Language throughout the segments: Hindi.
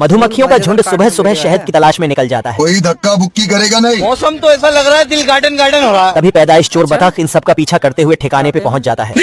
मधुमक्खियों का झुंड सुबह सुबह शहद की तलाश में निकल जाता है। कोई धक्का बुक्की करेगा नहीं। मौसम तो ऐसा लग रहा है दिल गार्डन गार्डन हो रहा है। तभी पैदाइश चोर बतख इन सब का पीछा करते हुए ठिकाने पे पहुंच जाता है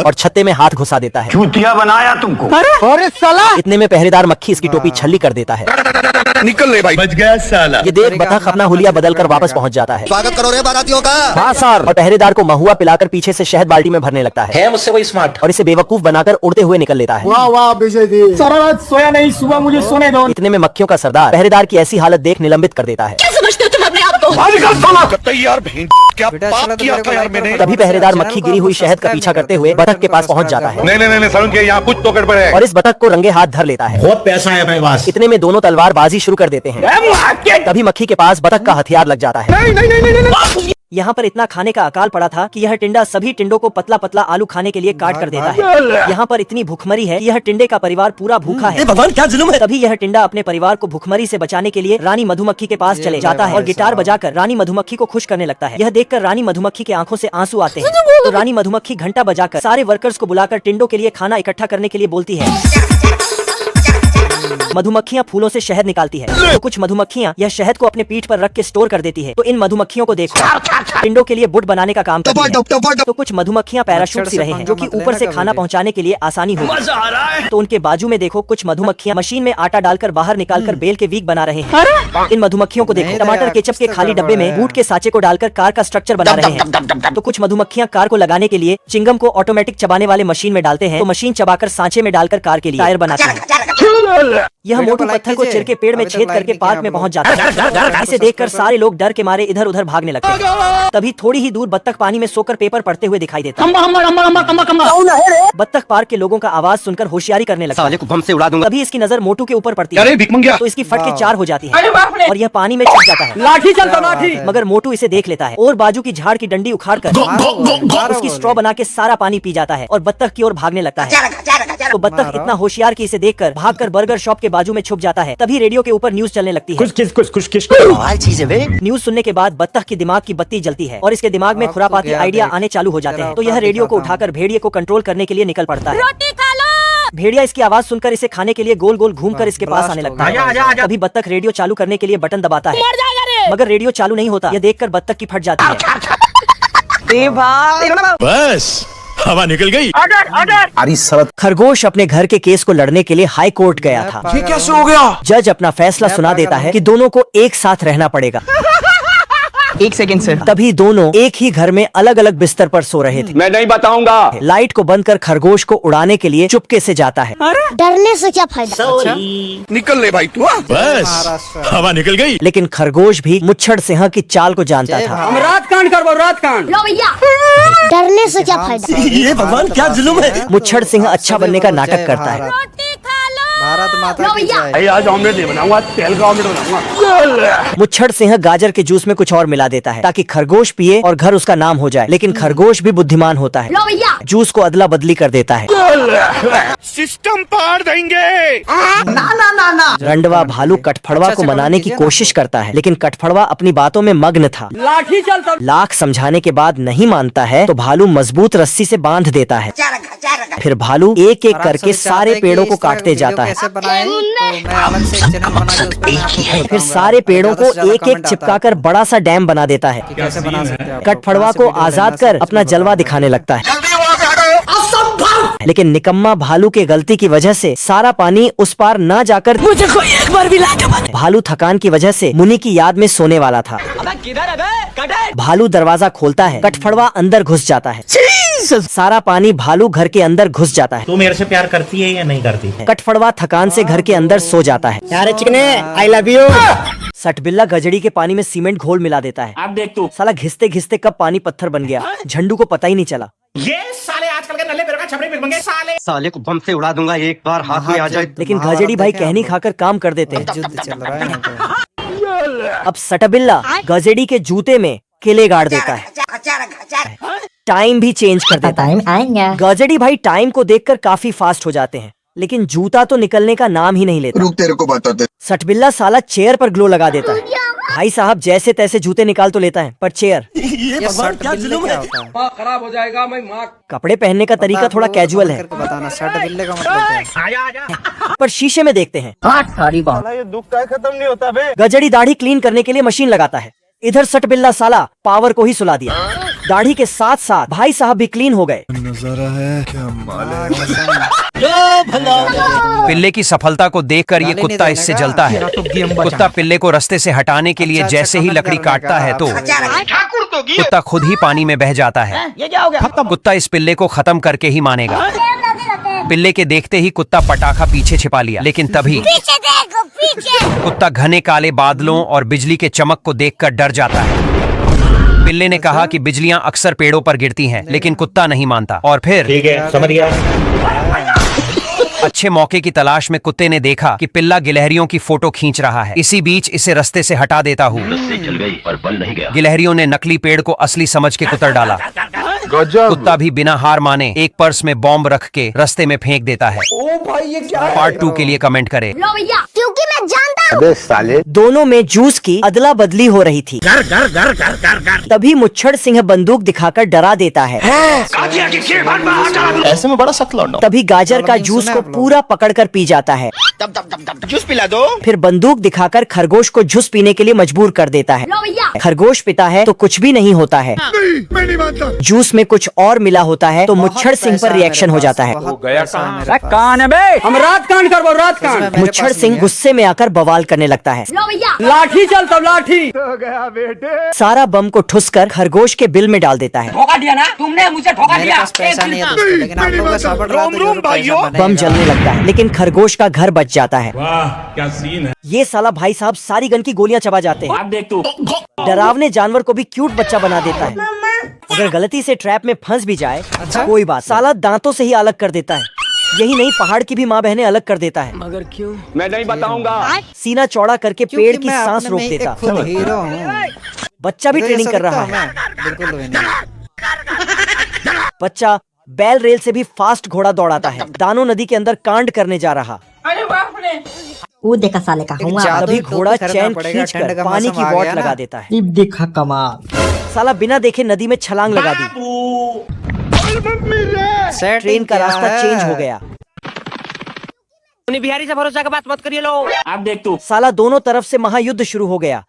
और छत्ते में हाथ घुसा देता है। चूतिया बनाया तुमको। अरे साला! इतने में पहरेदार मक्खी इसकी टोपी छल्ली कर देता है। निकल ले भाई, बच गया साला। ये देख बतख अपना हुलिया बदल कर वापस पहुंच जाता है। स्वागत करो रे बारातियों का। हाँ सर। और पहरेदार को महुआ पिलाकर पीछे से शहद बाल्टी में भरने लगता है मुझसे वही स्मार्ट और इसे बेवकूफ बनाकर उड़ते हुए निकल लेता है। वाह वाह विजय जी, सारा रात सोया नहीं, सुबह मुझे सोने दो। इतने में मक्खियों का सरदार पहरेदार की ऐसी हालत देख निलंबित कर देता है। क्या समझते हो तुम अपने आप को? यार क्या पाप किया था यार मैंने। तभी पहरेदार मक्खी गिरी हुई शहद का पीछा करते हुए बतख के पास पहुंच जाता है। नहीं सरुण के यहाँ कुछ तो गड़बड़ है। और इस बतख को रंगे हाथ धर लेता है। बहुत पैसा है मेरे पास। इतने में दोनों तलवार बाजी शुरू कर देते हैं। तभी मक्खी के पास बतख का हथियार लग जाता है। यहाँ पर इतना खाने का अकाल पड़ा था कि यह टिंडा सभी टिंडों को पतला पतला आलू खाने के लिए काट कर देता है। यहाँ पर इतनी भूखमरी है, यह टिंडे का परिवार पूरा भूखा है। भगवान क्या जुल्म है। तभी यह टिंडा अपने परिवार को भूखमरी से बचाने के लिए रानी मधुमक्खी के पास चले जाता है और गिटार बजाकर रानी मधुमक्खी को खुश करने लगता है। यह देखकर रानी मधुमक्खी के आंखों से आंसू आते हैं। तो रानी मधुमक्खी घंटा बजाकर सारे वर्कर्स को बुलाकर टिंडों के लिए खाना इकट्ठा करने के लिए बोलती है। मधुमक्खियाँ फूलों से शहद निकालती है, तो कुछ मधुमक्खियाँ यह शहद को अपने पीठ पर रख के स्टोर कर देती है। तो इन मधुमक्खियों को देखो टिंडों के लिए बुट बनाने का काम करती है। तो कुछ मधुमक्खियाँ पैराशूट सी रहे हैं जो कि ऊपर से खाना पहुँचाने के लिए आसानी हो। तो उनके बाजू में देखो कुछ मधुमक्खियाँ मशीन में आटा डालकर बाहर निकालकर बेल के वीक बना रहे हैं। इन मधुमक्खियों को देखो टमाटर केचप के खाली डब्बे में बूट के साँचे को डालकर कार का स्ट्रक्चर बना रहे हैं। तो कुछ मधुमक्खियाँ कार को लगाने के लिए चिंगम को ऑटोमेटिक चबाने वाले मशीन में डालते हैं। तो मशीन चबाकर सांचे में डालकर कार के लिए टायर बनाते हैं। यह मोटू पत्थर को चिर के पेड़ में छेद करके पार्क में पहुंच जाता है। इसे देखकर सारे लोग डर के मारे इधर उधर भागने लगते हैं। तभी थोड़ी ही दूर बत्तख पानी में सोकर पेपर पढ़ते हुए दिखाई देता है। बत्तख पार्क के लोगों का आवाज सुनकर होशियारी करने लगता है। बम से उड़ा दूंगा। तभी इसकी नजर मोटू के ऊपर पड़ती है तो इसकी फट के चार हो जाती है और यह पानी में छुप जाता है। लाठी चलता लाठी। मगर मोटू इसे देख लेता है और बाजू की झाड़ की डंडी उखाड़ कर उसकी स्ट्रॉ बना के सारा पानी पी जाता है और बत्तख की ओर भागने लगता है। तो बत्तख इतना होशियार कि इसे देखकर भागकर बर्गर शॉप के बाजू में छुप जाता है। तभी रेडियो के ऊपर न्यूज चलने लगती है। न्यूज सुनने के बाद बत्तख की दिमाग की बत्ती जलती है और इसके दिमाग में खुरापाती आइडिया आने चालू हो जाते हैं। तो यह रेडियो को उठाकर भेड़िए को कंट्रोल करने के लिए निकल पड़ता है। रोटी खा लो। भेड़िया इसकी आवाज सुनकर इसे खाने के लिए गोल गोल घूमकर इसके पास आने लगता है। तभी बत्तख रेडियो चालू करने के लिए बटन दबाता है मगर रेडियो चालू नहीं होता। यह देखकर बत्तख की फट जाती है। बस हवा निकल गई। खरगोश अपने घर के केस को लड़ने के लिए हाई कोर्ट गया था। ये कैसे हो गया। जज अपना फैसला सुना देता है कि दोनों को एक साथ रहना पड़ेगा। एक सेकंड सर। तभी दोनों एक ही घर में अलग अलग बिस्तर पर सो रहे थे। मैं नहीं बताऊंगा। लाइट को बंद कर खरगोश को उड़ाने के लिए चुपके से जाता है। डरने से क्या फायदा? निकल ले भाई तू। बस हवा निकल गई। लेकिन खरगोश भी मुच्छड़ सिंह की चाल को जानता था। हम रात कांड करबो रात कांड। लो भैया, डरने से क्या फायदा? ये भगवान क्या जुल्म है। मुच्छड़ सिंह अच्छा बनने का नाटक करता है। रोटी खा लो। भारत माता लो की भैया। जय। आज ऑमलेट नहीं बनाऊंगा, तेल का ऑमलेट बनाऊंगा। मुच्छड़ सिंह गाजर के जूस में कुछ और मिला देता है ताकि खरगोश पिए और घर उसका नाम हो जाए। लेकिन खरगोश भी बुद्धिमान होता है, लो भैया। जूस को अदला बदली कर देता है। सिस्टम पार देंगे। रंडवा भालू कठफड़वा को मनाने की कोशिश करता है लेकिन कठफड़वा अपनी बातों में मग्न था। लाठी चलता। लाख समझाने के बाद नहीं मानता है तो भालू मजबूत रस्सी से बांध देता है। फिर भालू एक एक करके सारे पेड़ों को काटते जाता है। फिर सारे पेड़ों को एक एक चिपकाकर बड़ा सा डैम बना देता है। कठफड़वा को आजाद कर अपना जलवा दिखाने लगता है। लेकिन निकम्मा भालू के गलती की वजह से सारा पानी उस पार न जाकर मुझे कोई एक बार भी लाके भालू थकान की वजह से मुनि की याद में सोने वाला था। भालू दरवाजा खोलता है, कठफड़वा अंदर घुस जाता है। सारा पानी भालू घर के अंदर घुस जाता है। तू मेरे से प्यार करती है या नहीं करती? कठफड़वा थकान से घर के अंदर सो जाता है। यार चिकने आई लव यू। सटबिल्ला गजड़ी के पानी में सीमेंट घोल मिला देता है। आप देख तू। साला घिसते घिसते कब पानी पत्थर बन गया झंडू को पता ही नहीं चला। ये साले आजकल के नल्ले पैरों का छपरी फिर मंगे साले को बम से उड़ा दूंगा एक बार हाथ में आ जाए। लेकिन गजड़ी भाई कहनी खाकर काम कर देते हैं। युद्ध चल रहा है। अब सटबिल्ला गजड़ी के जूते में किले गाड़ देता है, टाइम भी चेंज कर देता है। गजड़ी भाई टाइम को देखकर काफी फास्ट हो जाते हैं लेकिन जूता तो निकलने का नाम ही नहीं लेता। रुक तेरे को बताते। सटबिल्ला साला चेयर पर ग्लो लगा देता है भाई साहब जैसे तैसे जूते निकाल तो लेता है, पर चेयर ये शर्ट बिल्ले क्या होता है? खराब हो जाएगा मैं माँ कपड़े पहनने का तरीका थोड़ा वो कैजुअल समझ है, करके बताना शर्ट बिल्ले का मतलब क्या है? पर शीशे में देखते हैं। ये दुख का खत्म नहीं होता बे। गजड़ी दाढ़ी क्लीन करने के लिए मशीन लगाता है, इधर सट बिल्ला साला पावर को ही सुला दिया। दाढ़ी के साथ साथ भाई साहब भी क्लीन हो गए। पिल्ले की सफलता को देखकर ये कुत्ता इससे जलता है। कुत्ता पिल्ले को रास्ते से हटाने के लिए जैसे ही लकड़ी काटता है तो कुत्ता खुद ही पानी में बह जाता है। कुत्ता इस पिल्ले को खत्म करके ही मानेगा। पिल्ले के देखते ही कुत्ता पटाखा पीछे छिपा लिया, लेकिन तभी पीछे देखो पीछे। कुत्ता घने काले बादलों और बिजली के चमक को देखकर डर जाता है। पिल्ले ने कहा कि बिजलियां अक्सर पेड़ों पर गिरती हैं, लेकिन कुत्ता नहीं मानता। और फिर ठीक है, समझ गया। अच्छे मौके की तलाश में कुत्ते ने देखा कि पिल्ला गिलहरियों की फोटो खींच रहा है। इसी बीच इसे रास्ते से हटा देता हूँ। गिलहरियों ने नकली पेड़ को असली समझ के कुतर डाला। कुत्ता भी बिना हार माने एक पर्स में बॉम्ब रख के रास्ते में फेंक देता है। पार्ट 2 के लिए कमेंट करें। लो भैया, क्योंकि मैं जानता हूँ दोनों में जूस की अदला बदली हो रही थी। तभी मुच्छड़ सिंह बंदूक दिखाकर डरा देता है। ऐसे में बड़ा सख्त लौंडा। तभी गाजर का जूस को पूरा पकड़कर पी जाता है। जूस पिला दो। फिर बंदूक दिखाकर खरगोश को जूस पीने के लिए मजबूर कर देता है। लो भैया, खरगोश पिता है तो कुछ भी नहीं होता है। मैं नहीं मानता। जूस में कुछ और मिला होता है तो मुच्छड़ सिंह पर रिएक्शन हो जाता है। कान है बे, हम रात कान कर बोल, रात कान। मुच्छड़ सिंह गुस्से में आकर बवाल करने लगता है। लो भैया, लाठी चल तब लाठी। सारा बम को ठुसकर खरगोश के बिल में डाल देता है। धोखा दिया ना तुमने, मुझे धोखा मेरे दिया। पास पैसा नहीं है दोस्तों, लेकिन आप लोगों का सपोर्ट रहा तो जरूर पैसा बम बनेगा। जलने लगता है, लेकिन खरगोश का घर बच जाता है। वाह क्या सीन है। ये साला भाई साहब सारी गन की गोलियां चबा जाते हैं। देख तू डरावने जानवर को भी क्यूट बच्चा बना देता है। अगर गलती से ट्रैप में फंस भी जाए कोई बात, साला दांतों से ही अलग कर देता है। यही नहीं, पहाड़ की भी माँ बहनें अलग कर देता है। मगर क्यों मैं नहीं बताऊंगा। सीना चौड़ा करके पेड़ क्योंकि की मैं सांस अपने रोक में एक देता। खुद हीरो हूँ। बच्चा भी तो ये ट्रेनिंग कर सकता रहा हूँ है। मैं, बिल्कुल भी नहीं। बच्चा बैल रेल से भी फास्ट घोड़ा दौड़ाता है। दानो नदी के अंदर कांड करने जा रहा। अरे बाप रे। वो देखा साले का एक जादू तभी टोपी घोड़ा खरीदना चैन पड़ेगा, ठंड खींचकर का पानी मौसम की आ वॉट गया ना। लगा देता है। दिखा कमाल। साला बिना देखे नदी में छलांग लगा दी। सेटिंग ट्रेन का क्या रास्ता है? चेंज हो गया। बिहारी से भरोसा का बात मत करिए लो। आप देख तू साला दोनों तरफ से महायुद्ध शुरू हो गया।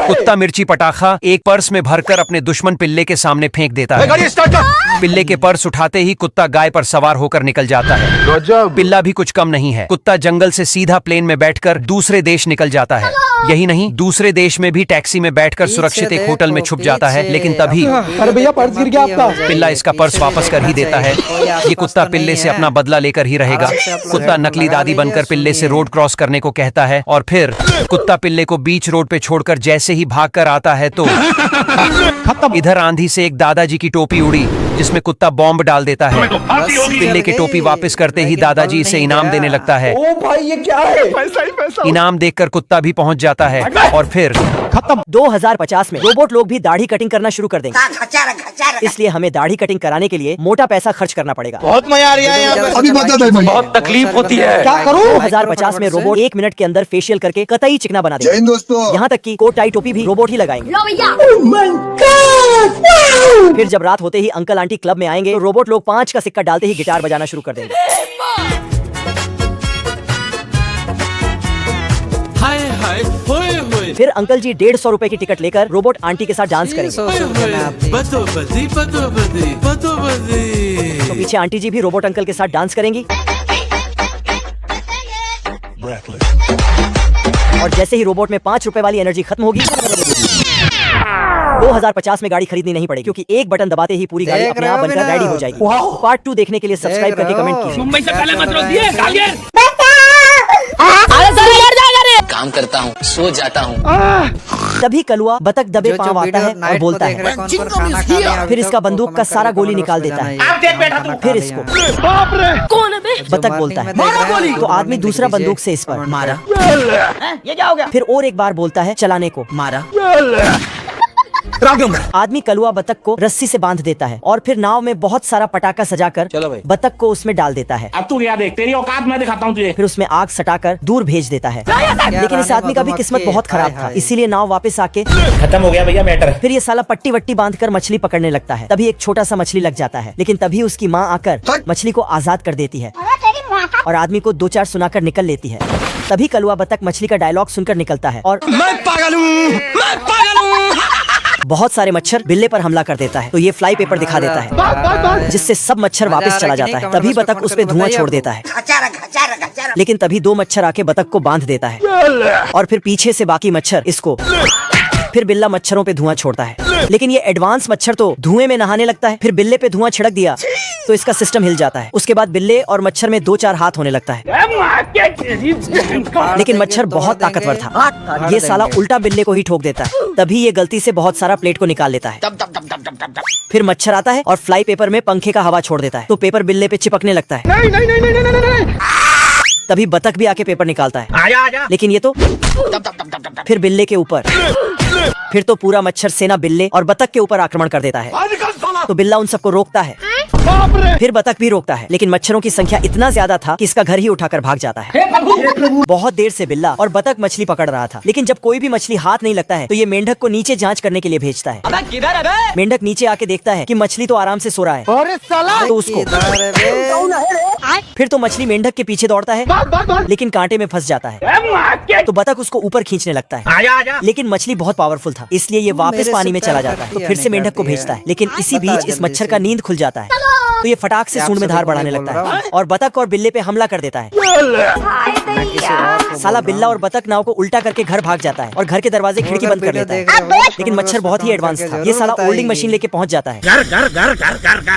कुत्ता मिर्ची पटाखा एक पर्स में भरकर अपने दुश्मन पिल्ले के सामने फेंक देता है। पिल्ले के पर्स उठाते ही कुत्ता गाय पर सवार होकर निकल जाता है। पिल्ला भी कुछ कम नहीं है। कुत्ता जंगल से सीधा प्लेन में बैठकर दूसरे देश निकल जाता है। यही नहीं, दूसरे देश में भी टैक्सी में बैठकर सुरक्षित एक होटल में छुप जाता है। लेकिन तभी अरे भैया पर्स गिर गया आपका। पिल्ला इसका पर्स वापस कर ही देता है। ये कुत्ता पिल्ले से अपना बदला लेकर ही रहेगा। कुत्ता नकली दादी बनकर पिल्ले से रोड क्रॉस करने को कहता है और फिर कुत्ता पिल्ले को बीच रोड पे छोड़कर जैसे ही भाग कर आता है तो इधर आंधी से एक दादाजी की टोपी उड़ी जिसमें कुत्ता बॉम्ब डाल देता है। पिल्ले की टोपी वापस करते ही दादाजी इसे इनाम देने लगता है। ओ भाई ये क्या है? इनाम देखकर कुत्ता भी पहुंच जाता है और फिर खत्म। 2050 में रोबोट लोग भी दाढ़ी कटिंग करना शुरू कर देंगे। इसलिए हमें दाढ़ी कटिंग कराने के लिए मोटा पैसा खर्च करना पड़ेगा। बहुत मजा आ रहा है यहाँ पे। अभी मदद है भाई। बहुत तकलीफ होती है। क्या करूं? 2050 में रोबोट 1 मिनट के अंदर फेशियल करके कतई चिकना बना जय देंगे। हिंद दोस्तों। यहाँ तक कि कोट टाई टोपी भी रोबोट ही लगाएंगे। लो भैया, फिर जब रात होते ही अंकल आंटी क्लब में आएंगे तो रोबोट लोग 5 का सिक्का डालते ही गिटार बजाना शुरू कर देंगे। फिर अंकल जी 150 रुपए की टिकट लेकर रोबोट आंटी के साथ डांस करेंगे। तो पीछे आंटी जी भी रोबोट अंकल के साथ डांस करेंगी। और जैसे ही रोबोट में 5 रुपए वाली एनर्जी खत्म होगी 2050 में गाड़ी खरीदनी नहीं पड़ेगी, क्योंकि एक बटन दबाते ही पूरी गाड़ी देख अपने रहे आप हो बनकर बिना? रेडी हो जाएगी। पार्ट 2 देखने के लिए सब्सक्राइब देख करके रहे कमेंट हो? कीजिए। मुंबई से पहले मत रोक दिए गालियाँ। अरे सर यार जाएगा रे। काम करता हूँ, सो जाता हूँ। तभी कलुआ बतख दबे पांव आता है और बोलता है। फिर इसका बंदूक का सारा गोली निकाल देता है। आप देख बैठा तू। फिर इसको कौन है बे? बतख बोलता है तो आदमी दूसरा बंदूक से इस पर मारा। ये क्या हो गया? फिर और एक बार बोलता है चलाने को मारा। आदमी कलुआ बतख को रस्सी से बांध देता है और फिर नाव में बहुत सारा पटाखा सजाकर बतख को उसमें डाल देता है। अब तू क्या देख, तेरी औकात मैं दिखाता हूँ तुझे। फिर उसमें आग सटाकर दूर भेज देता है। लेकिन इस आदमी का भी किस्मत बहुत खराब था, इसीलिए नाव वापस आके खत्म हो गया भैया मैटर। फिर ये साला पट्टी वट्टी बांधकर मछली पकड़ने लगता है। तभी एक छोटा सा मछली लग जाता है, लेकिन तभी उसकी माँ आकर मछली को आजाद कर देती है और आदमी को 2-4 सुनाकर निकल लेती है। तभी कलुआ बतख मछली का डायलॉग सुनकर निकलता है और मैं पागल हूँ। बहुत सारे मच्छर बिल्ले पर हमला कर देता है। तो ये फ्लाई पेपर दिखा देता है, जिससे सब मच्छर वापस चला जाता है। तभी बतख उस पे धुआं छोड़ देता है, लेकिन तभी 2 मच्छर आके बतख को बांध देता है और फिर पीछे से बाकी मच्छर इसको। फिर बिल्ला मच्छरों पे धुआं छोड़ता है, लेकिन ये एडवांस मच्छर तो धुएं में नहाने लगता है। फिर बिल्ले पे धुआं छिड़क दिया तो इसका सिस्टम हिल जाता है। उसके बाद बिल्ले और मच्छर में 2-4 हाथ होने लगता है, लेकिन मच्छर बहुत ताकतवर था। ये साला उल्टा बिल्ले को ही ठोक देता है। तभी ये गलती से बहुत सारा प्लेट को निकाल लेता है। फिर मच्छर आता है और फ्लाई पेपर में पंखे का हवा छोड़ देता है, तो पेपर बिल्ले पे चिपकने लगता है। तभी बतख भी आके पेपर निकालता है, आजा। लेकिन ये तो फिर बिल्ले के ऊपर। फिर तो पूरा मच्छर सेना बिल्ले और बतख के ऊपर आक्रमण कर देता है। तो बिल्ला उन सबको रोकता है, फिर बतख भी रोकता है, लेकिन मच्छरों की संख्या इतना ज्यादा था कि इसका घर ही उठाकर भाग जाता है। बहुत देर से बिल्ला और बतख मछली पकड़ रहा था, लेकिन जब कोई भी मछली हाथ नहीं लगता है तो ये मेंढक को नीचे जांच करने के लिए भेजता है। मेंढक नीचे आके देखता है कि मछली तो आराम से सो रहा है, तो उसको फिर तो मछली मेंढक के पीछे दौड़ता है, लेकिन कांटे में फंस जाता है। तो बतख उसको ऊपर खींचने लगता है, लेकिन मछली बहुत पावरफुल था, इसलिए ये वापस पानी में चला जाता है। तो फिर से मेंढक को भेजता है, लेकिन इसी बीच इस मच्छर का नींद खुल जाता है। तो ये फटाक से सूंड में धार बढ़ाने लगता है और बतख और बिल्ले पे हमला कर देता है। साला बिल्ला और बतख नाव को उल्टा करके घर भाग जाता है और घर के दरवाजे खिड़की बंद कर लेता है। लेकिन मच्छर बहुत ही एडवांस था, ये साला ओल्डिंग मशीन लेके पहुंच जाता है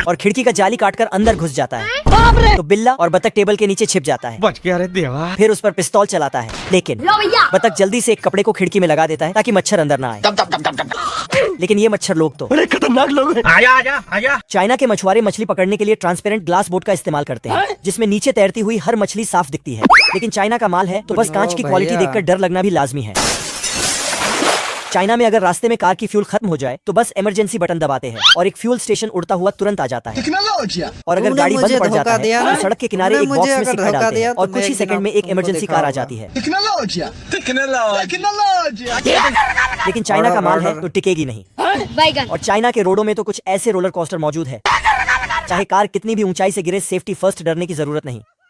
और खिड़की का जाली काटकर अंदर घुस जाता है। तो बिल्ला और बतख टेबल के नीचे छिप जाता है। बच गया रे देवा। फिर उस पर पिस्तौल चलाता है, लेकिन बतख जल्दी से एक कपड़े को खिड़की में लगा देता है ताकि मच्छर अंदर ना आए। लेकिन ये मच्छर लोग तो बड़े खतरनाक लोग हैं। आजा। चाइना के मछुआरे मछली पकड़ने के लिए ट्रांसपेरेंट ग्लास बोट का इस्तेमाल करते हैं, जिसमें नीचे तैरती हुई हर मछली साफ दिखती है। लेकिन चाइना का माल है तो बस कांच की क्वालिटी देखकर डर लगना भी लाजमी है। चाइना में अगर रास्ते में कार की फ्यूल खत्म हो जाए तो बस इमरजेंसी बटन दबाते हैं और एक फ्यूल स्टेशन उड़ता हुआ तुरंत आ जाता है। और अगर गाड़ी बंद पड़ जाता है तो सड़क के किनारे एक बॉक्स में सिक्का डालते हैं और कुछ ही सेकंड में एक इमरजेंसी कार आ जाती है। लेकिन चाइना का माल है तो टिकेगी नहीं। और चाइना के रोडों में तो कुछ ऐसे रोलर कोस्टर मौजूद है, चाहे कार कितनी भी ऊंचाई से गिरे, सेफ्टी फर्स्ट, डरने की जरूरत नहीं।